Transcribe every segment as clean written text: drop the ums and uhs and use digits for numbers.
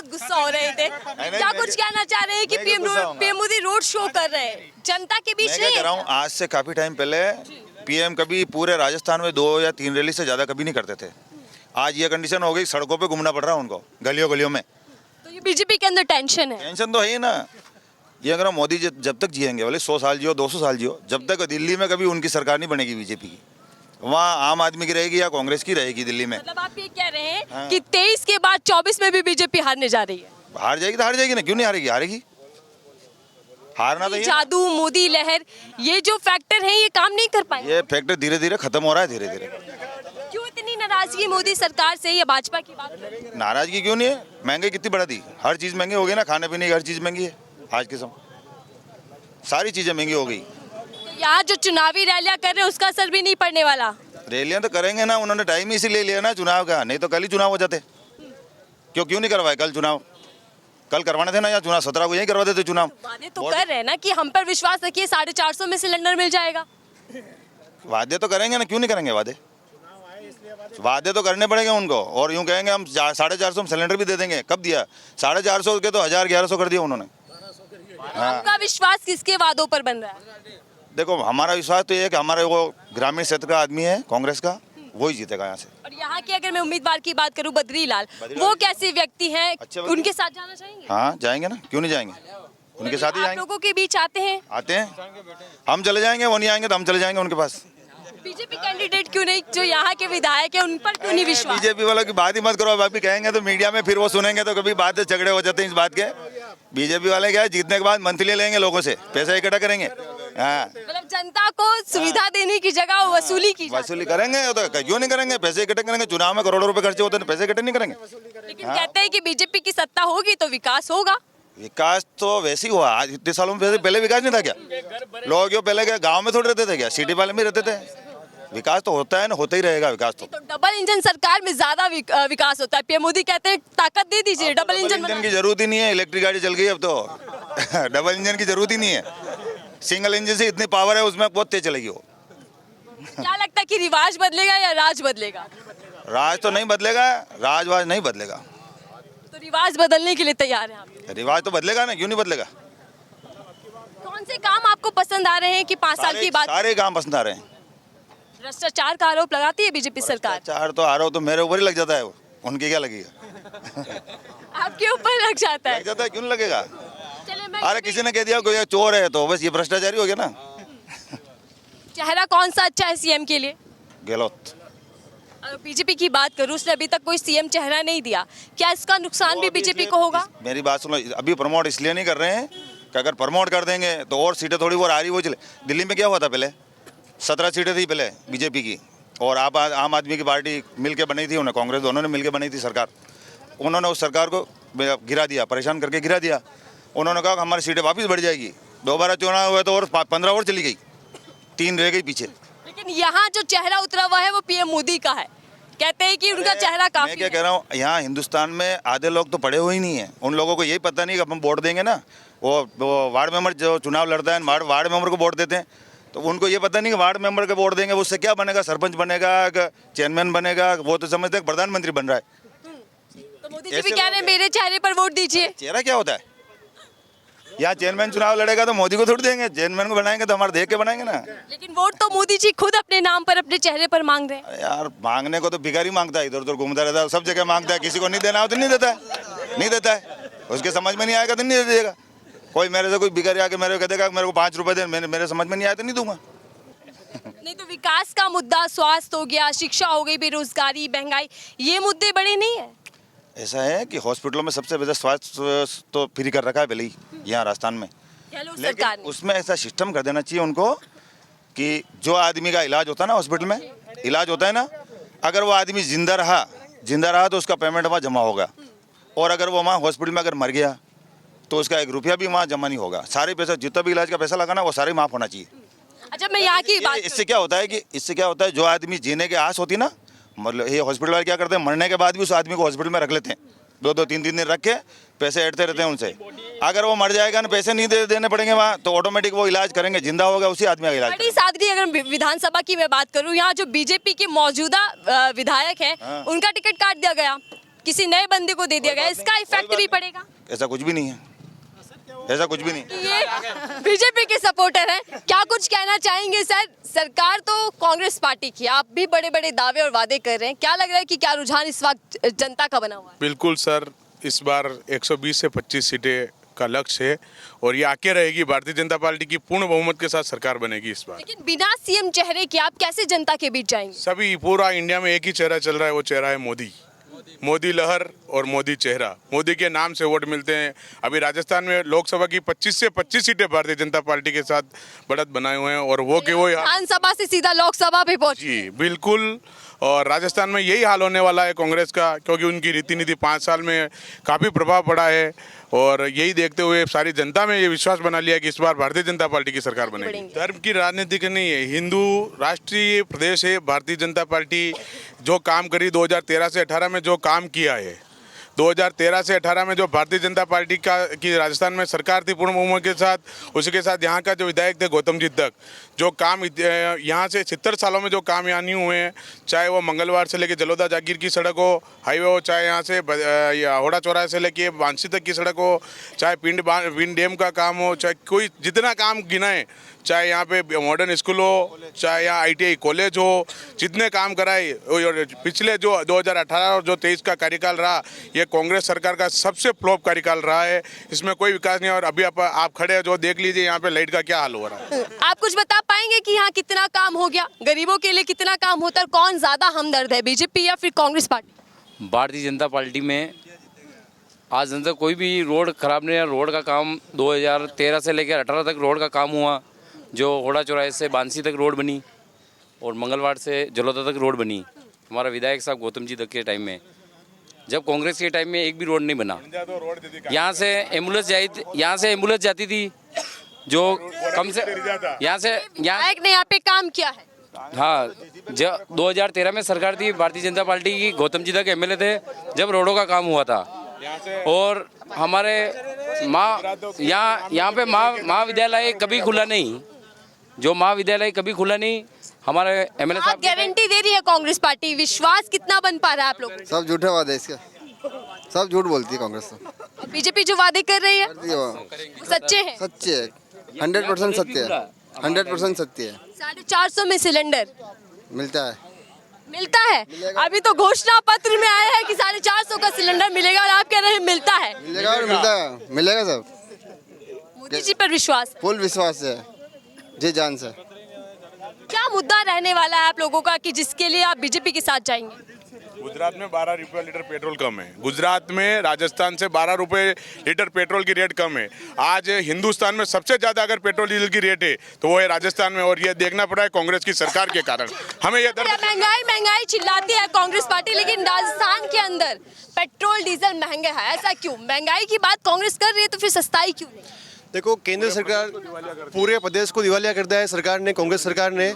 बहुत गुस्सा हो रहे थे। क्या कुछ कहना चाह रहे हैं कि पीएम मोदी रोड शो कर रहे हैं जनता के बीच? मैं क्या कह रहा हूँ, आज से काफी टाइम पहले पीएम कभी पूरे राजस्थान में 2 या 3 रैली से ज्यादा कभी नहीं करते थे। आज ये कंडीशन हो गई, सड़कों पे घूमना पड़ रहा है उनको, गलियों गलियों में। तो ये बीजेपी के अंदर टेंशन है। टेंशन तो है ही ना। ये अगर मोदी जब तक जिएंगे, बोले 100 साल जियो 200 साल जियो, जब तक दिल्ली में कभी उनकी सरकार नहीं बनेगी बीजेपी की, वहाँ आम आदमी की रहेगी या कांग्रेस की रहेगी दिल्ली में। मतलब आप ये कह रहे हैं कि 23 के बाद 24 में भी बीजेपी हारने जा रही है? हार जाएगी तो हार जाएगी ना, क्यों नहीं हारेगी? हारेगी, हारना तो जादू मोदी लहर ये जो फैक्टर है ये काम नहीं कर पाएंगे। ये फैक्टर धीरे धीरे खत्म हो रहा है, धीरे धीरे। क्यों इतनी नाराजगी मोदी सरकार से या भाजपा की बात कर रहे हैं? नाराजगी क्यों नहीं है? महंगाई कितनी बढ़ा दी, हर चीज महंगी हो गई ना, खाने पीने की हर चीज महंगी है आज के समय, सारी चीजें महंगी हो गई। तो यहाँ जो चुनावी रैलियां कर रहे हैं उसका असर भी नहीं पड़ने वाला? रैलियां तो करेंगे ना, उन्होंने टाइम ही इसीलिए लिया ना चुनाव का, नहीं तो कल ही चुनाव हो जाते। क्यों नहीं करवाए कल चुनाव? कल करवाने थे ना, या चुनाव 17 को यही करवा देते चुनाव। वादे तो कर रहे हैं ना कि हम पर विश्वास रखिए 450 में सिलेंडर मिल जाएगा। वादे तो करेंगे ना, क्यों नहीं करेंगे वादे? वादे तो करने पड़ेंगे उनको, और यूं कहेंगे हम 450 में सिलेंडर भी दे देंगे। कब दिया? 450 के तो 1100 कर दिया उन्होंने। आपका विश्वास किसके वादों पर बन रहा है? देखो, हमारा विश्वास तो ये है कि हमारे वो ग्रामीण क्षेत्र का आदमी है कांग्रेस का, वही जीतेगा यहाँ से। और यहाँ की अगर मैं उम्मीदवार की बात करूँ बद्रीलाल, वो कैसे व्यक्ति हैं? उनके साथ जाना चाहेंगे? हाँ जाएंगे ना, क्यों नहीं जाएंगे, उनके साथ ही आप जाएंगे। लोगों के बीच आते हैं? आते हैं, हम चले जाएंगे, वो नहीं आएंगे तो हम चले जाएंगे उनके पास। बीजेपी कैंडिडेट क्यों नहीं, जो यहाँ के विधायक है उन पर क्यों नहीं विश्वास? बीजेपी वालों की बात ही मत करो, अभी कहेंगे तो मीडिया में फिर वो सुनेंगे तो कभी बात झगड़े हो जाते हैं इस बात के। बीजेपी वाले क्या है, जीतने के बाद मंथली लेंगे लोगों से, पैसा इकट्ठा करेंगे। हाँ, मतलब जनता को सुविधा देने की जगह वसूली की जाती है। वसूली करेंगे तो क्यों नहीं करेंगे? पैसे इकट्ठे करेंगे, चुनाव में करोड़ों रुपए खर्चे होते हैं, पैसे इकट्ठे नहीं करेंगे? लेकिन कहते हैं कि बीजेपी की सत्ता होगी तो विकास होगा। विकास तो वैसे ही हुआ, आज इतने सालों में पहले विकास नहीं था क्या? लोग जो पहले क्या गाँव में थोड़े रहते थे क्या, सिटी वाले में रहते थे? विकास तो होता है ना, होता ही रहेगा विकास तो। डबल इंजन सरकार में ज्यादा विकास होता है। पीएम मोदी कहते हैं ताकत दे दीजिए, डबल इंजन की जरूरत ही नहीं है, इलेक्ट्रिक गाड़ी चल गई अब तो। डबल इंजन की जरूरत ही नहीं है, सिंगल इंजन से इतनी पावर है उसमें, बहुत तेज चलेगी वो। क्या लगता है कि रिवाज बदलेगा या राज बदलेगा? राज तो नहीं बदलेगा, राजवाज नहीं बदलेगा। तो रिवाज बदलने के लिए तैयार है आप? रिवाज तो बदलेगा ना, क्यों नहीं बदलेगा? कौन से काम आपको पसंद आ रहे हैं कि 5 साल की बात? सारे काम पसंद आ रहे हैं। भ्रष्टाचार का आरोप लगाती है बीजेपी सरकार? भ्रष्टाचार तो आरोप तो मेरे ऊपर ही लग जाता है, उनके क्या लगेगा? आपके ऊपर लग जाता है? लग जाता है, क्यों नहीं लगेगा? चलिए मैं अरे किसी ने कह दिया कोई चोर है तो बस ये भ्रष्टाचारी हो गया ना। चेहरा कौन सा अच्छा है सीएम के लिए? गहलोत। अगर बीजेपी की बात करूं, उसने अभी तक कोई सीएम चेहरा नहीं दिया, क्या इसका नुकसान भी बीजेपी को होगा? मेरी बात सुनो, अभी प्रमोट इसलिए नहीं कर रहे हैं कि अगर प्रमोट कर देंगे तो और सीटें थोड़ी बहुत आ रही वो चले। दिल्ली में क्या हुआ था पहले, 17 सीटें थी पहले बीजेपी की, और आम आदमी की पार्टी मिलके बनी थी, उन्हें कांग्रेस दोनों ने मिलके बनी थी सरकार। उन्होंने उस सरकार को गिरा दिया, परेशान करके गिरा दिया। उन्होंने कहा हमारी सीटें वापस बढ़ जाएगी, दोबारा चुनाव हुआ तो और 15 और चली गई, 3 रह गई पीछे। लेकिन यहाँ जो चेहरा उतरा हुआ है वो पीएम मोदी का है, कहते हैं कि उनका चेहरा काफी मैं क्या कह रहा हूँ, यहाँ हिंदुस्तान में आधे लोग तो पढ़े हुए ही नहीं है, उन लोगों को यही पता नहीं कि हम वोट देंगे ना, वो वार्ड मेंबर जो चुनाव लड़ता है वार्ड मेंबर को वोट देते हैं, तो उनको ये पता नहीं कि वार्ड मेंबर को वोट देंगे उससे क्या बनेगा, सरपंच बनेगा, चेयरमैन बनेगा, वो तो समझते हैं प्रधानमंत्री बन रहा है। तो मोदी जी भी कह रहे हैं मेरे चेहरे पर वोट दीजिए। चेहरा क्या होता है? यहाँ चेयरमैन चुनाव लड़ेगा तो मोदी को थोड़ी देंगे, चेयरमैन को बनाएंगे तो हमारे देख के बनाएंगे ना। लेकिन वोट तो मोदी जी खुद अपने नाम पर अपने चेहरे पर मांग रहे हैं। यार मांगने को तो भिखारी मांगता है, इधर उधर घूमता रहता है, सब जगह मांगता है, किसी को नहीं देना हो तो नहीं देता है, नहीं देता है, उसके समझ में नहीं आएगा तो नहीं दे देगा। कोई मेरे से कोई भिखारी आके मेरे को कह देगा मेरे को 5 रुपए दे, मेरे समझ में नहीं आया तो नहीं दूंगा। नहीं तो विकास का मुद्दा, स्वास्थ्य हो गया, शिक्षा हो गई, बेरोजगारी, महंगाई, ये मुद्दे बड़े नहीं है? ऐसा है कि हॉस्पिटलों में सबसे ज्यादा स्वास्थ्य तो फ्री कर रखा है पहले ही यहाँ राजस्थान में, लेकिन उसमें ऐसा सिस्टम कर देना चाहिए उनको कि जो आदमी का इलाज होता है ना, हॉस्पिटल में इलाज होता है ना, अगर वो आदमी जिंदा रहा तो उसका पेमेंट वहाँ जमा होगा, और अगर वो वहाँ हॉस्पिटल में अगर मर गया तो उसका 1 रुपया भी वहाँ जमा नहीं होगा। सारे पैसा जितना भी इलाज का पैसा लगा ना वो सारे माफ होना चाहिए। अच्छा मैं यहाँ की बात, इससे क्या होता है जो आदमी जीने की आस होती है ना, मतलब ये हॉस्पिटल वाले क्या करते हैं, मरने के बाद भी उस आदमी को हॉस्पिटल में रख लेते हैं, 2-2, 3-3 दिन रख के पैसे ऐंठते रहते हैं उनसे। अगर वो मर जाएगा ना, पैसे नहीं देने पड़ेंगे वहाँ, तो ऑटोमेटिक वो इलाज करेंगे, जिंदा होगा उसी आदमी का इलाज। बड़ी सादगी। अगर विधानसभा की मैं बात करूँ, यहाँ जो बीजेपी के मौजूदा विधायक हैं उनका टिकट काट दिया गया, किसी नए बंदे को दे दिया गया, इसका इफेक्ट भी पड़ेगा? ऐसा कुछ भी नहीं है, ऐसा कुछ भी नहीं। ये बीजेपी के सपोर्टर हैं, क्या कुछ कहना चाहेंगे सर? सरकार तो कांग्रेस पार्टी की, आप भी बड़े बड़े दावे और वादे कर रहे हैं, क्या लग रहा है कि क्या रुझान इस वक्त जनता का बना हुआ है? बिल्कुल सर, इस बार 120 से 25 सीटें का लक्ष्य है और ये आके रहेगी। भारतीय जनता पार्टी की पूर्ण बहुमत के साथ सरकार बनेगी इस बार। लेकिन बिना सीएम चेहरे के आप कैसे जनता के बीच जाएंगे? सभी पूरा इंडिया में एक ही चेहरा चल रहा है, वो चेहरा है मोदी। मोदी लहर और मोदी चेहरा, मोदी के नाम से वोट मिलते हैं। अभी राजस्थान में लोकसभा की 25 से 25 सीटें भारतीय जनता पार्टी के साथ बढ़त बनाए हुए हैं और वो के वो विधानसभा से सीधा लोकसभा पे पहुंचे। जी बिल्कुल, और राजस्थान में यही हाल होने वाला है कांग्रेस का, क्योंकि उनकी रीति नीति 5 साल में काफ़ी प्रभाव पड़ा है और यही देखते हुए सारी जनता में ये विश्वास बना लिया कि इस बार भारतीय जनता पार्टी की सरकार बनेगी। धर्म की राजनीति की नहीं है, हिंदू राष्ट्रीय प्रदेश है भारतीय जनता पार्टी। जो काम करी 2013 से 18 में जो काम किया है, 2013 से 18 में जो भारतीय जनता पार्टी की राजस्थान में सरकार थी पूर्ण बहुमत के साथ, उसके साथ यहाँ का जो विधायक थे गौतम जी तक, जो काम यहाँ से 70 सालों में जो काम यहाँ नहीं हुए हैं, चाहे वो मंगलवार से लेके जलोदा जागीर की सड़क हो, हाईवे हो, चाहे यहाँ से होड़ा चौराहे से लेके बांसी तक की सड़क हो, चाहे पिंड डैम का काम हो, चाहे कोई जितना काम गिनाए, चाहे यहाँ पे मॉडर्न स्कूल हो, चाहे यहाँ ITI कॉलेज हो, जितने काम कराए। और पिछले जो 2018 और जो 23 का कार्यकाल रहा, ये कांग्रेस सरकार का सबसे फ्लॉप कार्यकाल रहा है। इसमें कोई विकास नहीं है। और अभी आप खड़े हैं, जो देख लीजिए यहाँ पे लाइट का क्या हाल हो रहा है। आप कुछ बता पाएंगे कि यहाँ कितना काम हो गया, गरीबों के लिए कितना काम होता है, कौन ज्यादा हमदर्द है, बीजेपी या फिर कांग्रेस पार्टी? भारतीय जनता पार्टी में आज तक कोई भी रोड खराब नहीं है। रोड का काम 2013 से लेकर 18 तक रोड का काम हुआ, जो होड़ा चौराहे से बांसी तक रोड बनी और मंगलवार से जलोदा तक रोड बनी। हमारा विधायक साहब गौतम जी तक के टाइम में, जब कांग्रेस के टाइम में एक भी रोड नहीं बना। यहाँ से एम्बुलेंस जाती थी, जो कम से विधायक ने यहाँ पे काम किया है। हाँ, जब 2013 में सरकार थी भारतीय जनता पार्टी की, गौतम जी तक MLA थे जब रोडों का काम हुआ था। और हमारे यहाँ पे महाविद्यालय कभी खुला नहीं, जो महाविद्यालय कभी खुला नहीं। हमारे MLA साहब गारंटी दे रही है कांग्रेस पार्टी, विश्वास कितना बन पा रहा है आप लोग? सब झूठे वादे है इसके, सब झूठ बोलती है कांग्रेस तो। बीजेपी जो वादे कर रही है वो सच्चे हैं? सच्चे है, 100% सत्य है, 100% सत्य है। 450 में सिलेंडर मिलता है, अभी तो घोषणा पत्र में आया है कि 450 का सिलेंडर मिलेगा और आप कह रहे हैं मिलता है। मिलेगा सब। मोदी जी पर विश्वास, फुल विश्वास है जी जान से। क्या मुद्दा रहने वाला है आप लोगों का कि जिसके लिए आप बीजेपी के साथ जाएंगे? गुजरात में 12 रुपये लीटर पेट्रोल कम है। गुजरात में राजस्थान से 12 रुपये लीटर पेट्रोल की रेट कम है। आज हिंदुस्तान में सबसे ज़्यादा अगर पेट्रोल डीजल की रेट है तो वो है राजस्थान में, और ये देखना पड़ा है कांग्रेस की सरकार के कारण। हमें ये महंगाई चिल्लाती है कांग्रेस पार्टी, लेकिन राजस्थान के अंदर पेट्रोल डीजल महंगे है, ऐसा क्यों? महंगाई की बात कांग्रेस कर रही है तो फिर सस्ताई क्यों नहीं? देखो, केंद्र सरकार पूरे प्रदेश को दिवालिया कर दिया है सरकार ने, कांग्रेस सरकार ने।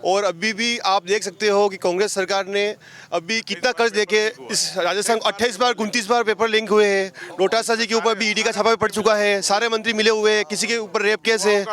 और अभी भी आप देख सकते हो कि कांग्रेस सरकार ने अभी कितना कर्ज लेके इस राजस्थान को 28 बार 29 बार पेपर लिंक हुए हैं। नोटासा जी के ऊपर भी ED का छापा पड़ चुका है, सारे मंत्री मिले हुए हैं, किसी के ऊपर रेप केस है।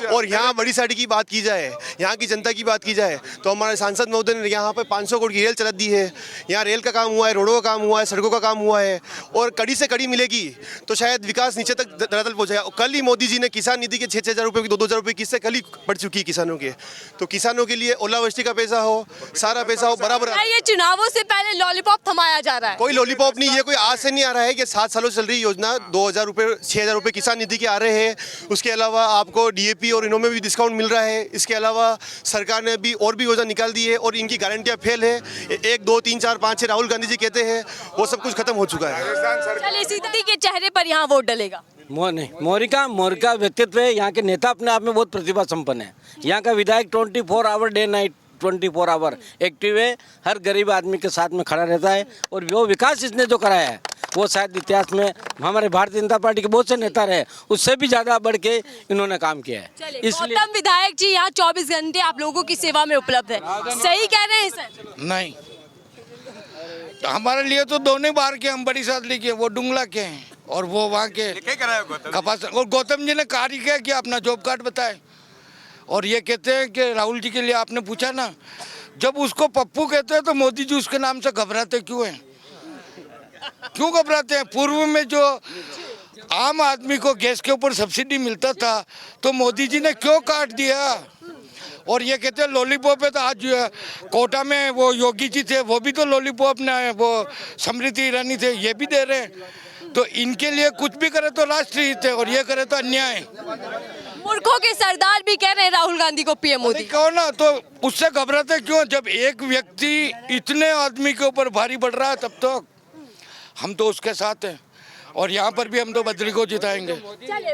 और यहाँ बड़ी साड़ी की बात की जाए, यहाँ की जनता की बात की जाए तो हमारे सांसद महोदय ने यहाँ पर 500 करोड़ की रेल चला दी है। यहाँ रेल का काम हुआ है, रोडों का काम हुआ है, सड़कों का काम हुआ है, और कड़ी से कड़ी मिलेगी तो शायद विकास नीचे तक धरातल पहुँचाएगा। कल ही मोदी जी ने किसान निधि के 6-6 हज़ार रुपये की 2-2 हज़ार रुपये किस्तें कल ही बढ़ चुकी है किसानों के। तो किसानों के लिए ओलावृष्टि का पैसा हो, सारा पैसा हो बराबर। ये चुनावों से पहले लॉलीपॉप थमाया जा रहा है। कोई लॉलीपॉप नहीं, ये कोई आज से नहीं आ रहा है कि 7 सालों से चल रही योजना। 2,000 रुपये 6,000 रुपये किसान निधि के आ रहे हैं। उसके अलावा आपको DAP और इनों में भी डिस्काउंट मिल रहा है। इसके अलावा सरकार ने भी और भी योजना निकाल दी है और इनकी गारंटियाँ फेल है। 1, 2, 3, 4, 5, 6 राहुल गांधी जी कहते हैं, वो सब कुछ खत्म हो चुका है। चलिए, सीधी के चेहरे पर यहाँ वोट डलेगा। मोदी का व्यक्तित्व है, यहाँ के नेता अपने आप में बहुत प्रतिभा संपन्न है। यहाँ का विधायक 24 hour day night 24 hour active है, हर गरीब आदमी के साथ में खड़ा रहता है। और वो विकास इसने जो कराया है वो शायद इतिहास में हमारे भारतीय जनता पार्टी के बहुत से नेता रहे, उससे भी ज़्यादा बढ़ के इन्होंने काम किया है। इसलिए गौतम विधायक जी यहाँ 24 घंटे आप लोगों की सेवा में उपलब्ध है, सही कह रहे हैं सर? नहीं, हमारे लिए तो दोनों बार के हम बड़ी साथ लिखे, वो डुंगला के हैं और वो वहाँ के कपास। और गौतम जी ने कार्य किया कि अपना जॉब कार्ड बताए। और ये कहते हैं कि राहुल जी के लिए आपने पूछा ना, जब उसको पप्पू कहते हैं तो मोदी जी उसके नाम से घबराते क्यों हैं? क्यों घबराते हैं? पूर्व में जो आम आदमी को गैस के ऊपर सब्सिडी मिलता था तो मोदी जी ने क्यों काट दिया? और ये कहते हैं लॉलीपॉप है, तो आज जो है कोटा में वो योगी जी थे, वो भी तो लॉलीपॉप ने, वो स्मृति ईरानी थे, ये भी दे रहे हैं। तो इनके लिए कुछ भी करे तो राष्ट्रीय हित है और ये करे तो अन्याय है। मूर्खों के सरदार भी कह रहे हैं राहुल गांधी को पीएम मोदी। कहो ना, तो उससे घबराते क्यों? जब एक व्यक्ति इतने आदमी के ऊपर भारी पड़ रहा है तब तो हम तो उसके साथ हैं और यहाँ पर भी हम तो बद्री को जिताएंगे। चलिए